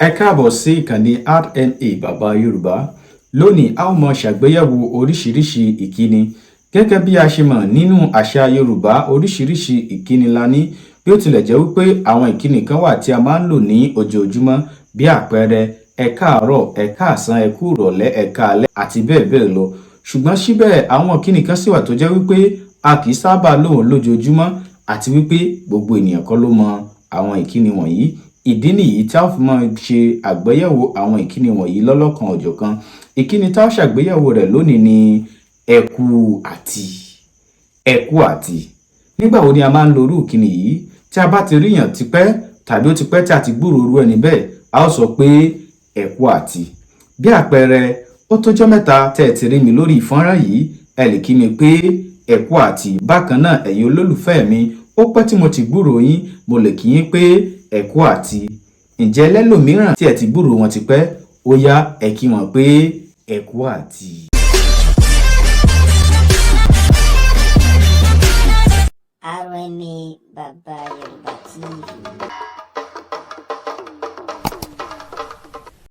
Ẹ káàbọ̀ sí ìkànnì RNA Bàbá Yorùbá. Lónìí a ó máa ṣàgbéyẹ̀wò oríṣiríṣi ìkíni. Gẹ́gẹ́ bí a ṣe mọ̀ nínú àṣà Yorùbá, oríṣiríṣi ìkíni la ní, bí ó tilẹ̀ jẹ́ wípé àwọn ìkíni kan wà tí a máa ń lò ní ojoojúmọ́, bí àpẹẹrẹ ẹ káàárọ̀, ẹ káàsán, ẹ kú ìrọ̀lẹ́, ẹ káalẹ́ àti bẹ́ẹ̀ bẹ́ẹ̀ lọ. Ṣùgbọ́n síbẹ̀ àwọn ìkíni kan sì wà tó jẹ́ wípé a kì í sábà lò wọ́n lójoojúmọ́, àti wípé gbogbo ènìyàn kọ́ ló mọ àwọn ìkíni wọ̀nyí. Ìdí nìyí tí a ó fi máa ṣe àgbéyẹ̀wò àwọn ìkíni wọ̀nyí lọ́lọ́kan ọ̀jọ̀kan. Ìkíni tá a ṣàgbéyẹ̀wò rẹ̀ lónìí ni ẹ kú àti. Ẹ kú àti. Nígbà wo ni a máa ń lo irú ìkíni yìí? Tí a bá ti ríyàn tipẹ́ tàbí ó ti pẹ́ tí a ti gbúròó irú ẹni bẹ́ẹ̀, a ó sọ pé ẹ kú àti. Bí àpẹẹrẹ, ó tójọ́ mẹ́ta tẹ́ ẹ ti rí mi lórí ìfọ́nrán yìí, ẹ lè kí mi pé ẹ kú àti. Bákan náà, ẹ̀yin olólùfẹ́ mi, ó pẹ́ tí mo ti gbúròó yín, mo lè kí yín pé ẹ kú àti. Ǹjẹ́ lẹ́lòmíràn tí ẹ ti gbúròó wọn tipẹ́, ó yá ẹ kí wọn pé ẹ kú àti. RNA Bàbá Yorùbá TV.